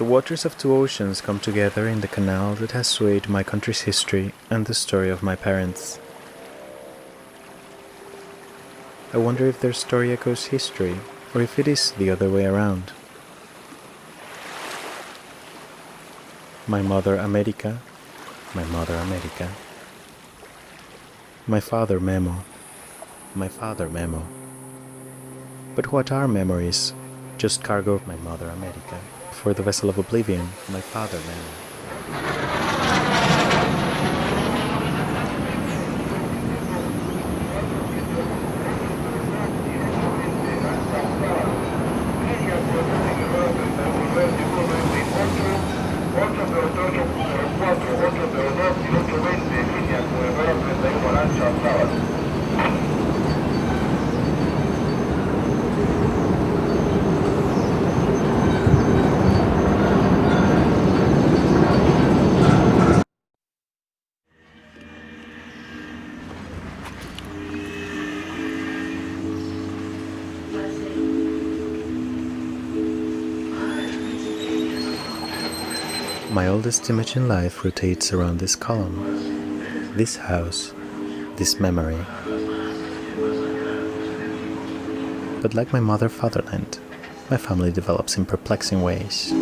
The waters of two oceans come together in the canal that has swayed my country's history and the story of my parents. I wonder if their story echoes history, or if it is the other way around. My mother America, my mother America. My father Memo, my father Memo. But what are memories? Just cargo of my mother America. For the vessel of oblivion, my father Memo. My oldest image in life rotates around this column, this house, this memory. But like my mother fatherland, my family develops in perplexing ways.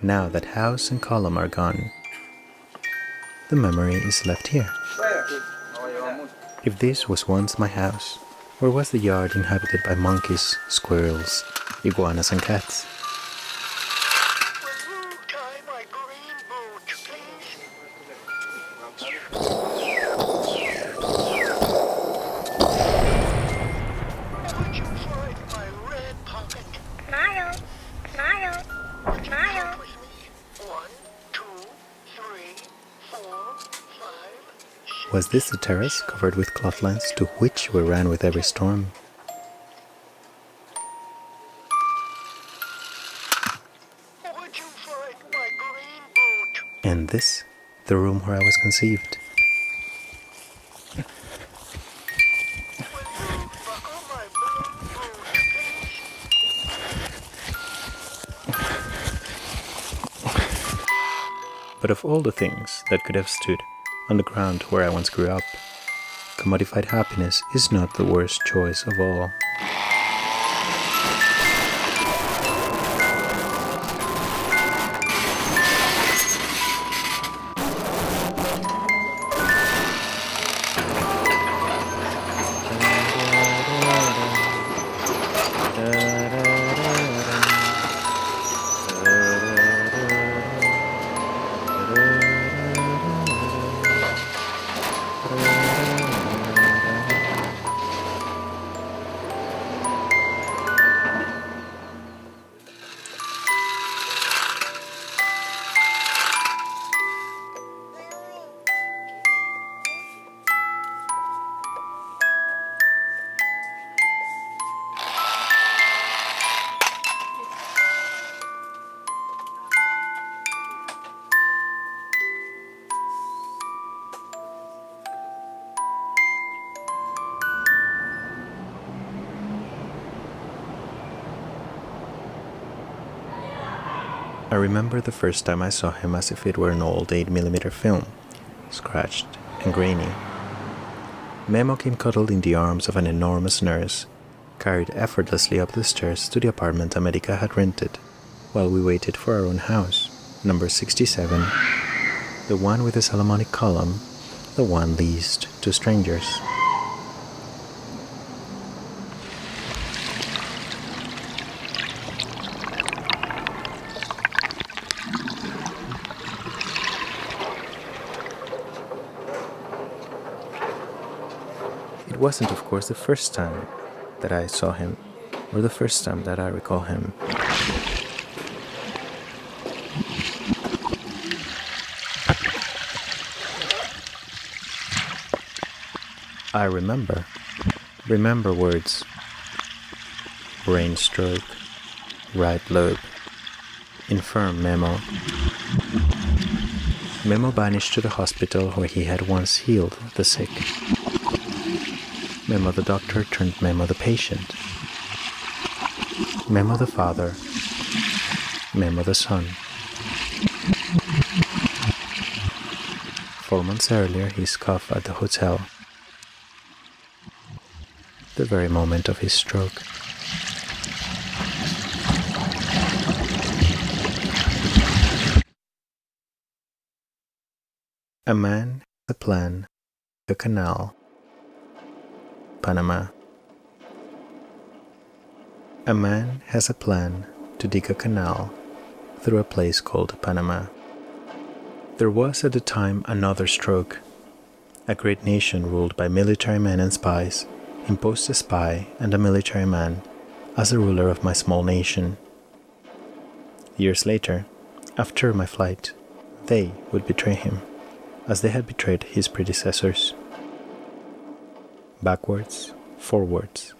Now that house and column are gone, the memory is left here. If this was once my house, or was the yard inhabited by monkeys, squirrels, iguanas and cats? Was this the terrace covered with clotheslines to which we ran with every storm? And this, the room where I was conceived. But of all the things that could have stood on the ground where I once grew up, commodified happiness is not the worst choice of all. I remember the first time I saw him as if it were an old 8mm film, scratched and grainy. Memo came cuddled in the arms of an enormous nurse, carried effortlessly up the stairs to the apartment America had rented, while we waited for our own house, number 67, the one with the Solomonic column, the one leased to strangers. It wasn't, of course, the first time that I saw him, or the first time that I recall him. I remember Remember words: brain stroke, right lobe, infirm Memo. Memo vanished to the hospital where he had once healed the sick. Memo the doctor turned Memo the patient. Memo the father, Memo the son. 4 months earlier, his cough at the hotel. The very moment of his stroke. A man has a plan, a canal, Panama. A man has a plan to dig a canal through a place called Panama. There was at the time another stroke. A great nation ruled by military men and spies imposed a spy and a military man as the ruler of my small nation. Years later, after my flight, they would betray him, as they had betrayed his predecessors. Backwards, forwards,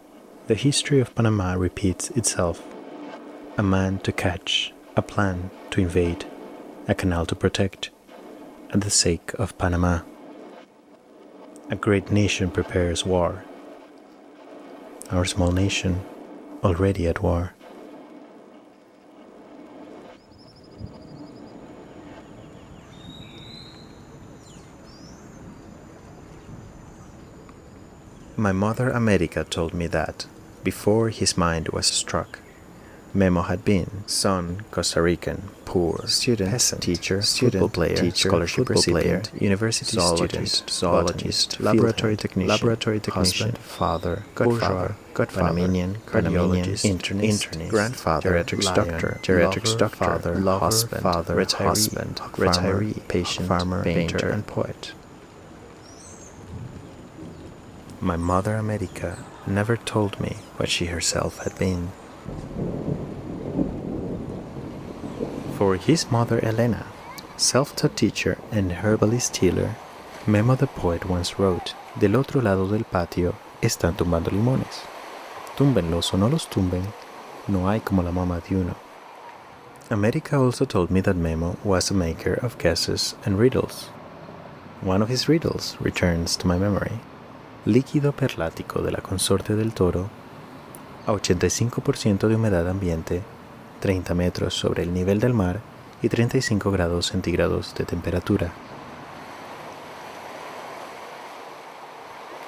the history of Panama repeats itself. A man to catch, a plan to invade, a canal to protect, at the sake of Panama. A great nation prepares war. Our small nation, already at war. My mother America told me that, before his mind was struck, Memo had been son Costa Rican, poor, student, peasant, teacher, football player, scholarship recipient, university student, zoologist, laboratory technician, husband, father, godfather, Panamanian, cardiologist, internist, grandfather, geriatrics doctor, lover, retiree, patient, farmer, painter, and poet. My mother America never told me what she herself had been. For his mother Elena, self-taught teacher and herbalist healer, Memo the poet once wrote, "Del otro lado del patio están tumbando limones. Túmbenlos o no los tumben, no hay como la mamá de uno." America also told me that Memo was a maker of guesses and riddles. One of his riddles returns to my memory. Líquido perlático de la consorte del toro, a 85% de humedad ambiente, 30 metros sobre el nivel del mar y 35 grados centígrados de temperatura.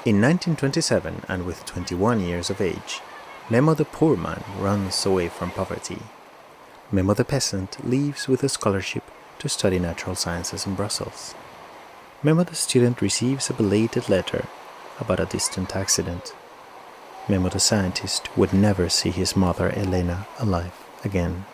In 1927, and with 21 years of age, Memo the poor man runs away from poverty. Memo the peasant leaves with a scholarship to study natural sciences in Brussels. Memo the student receives a belated letter about a distant accident. Memo the scientist would never see his mother Elena alive again.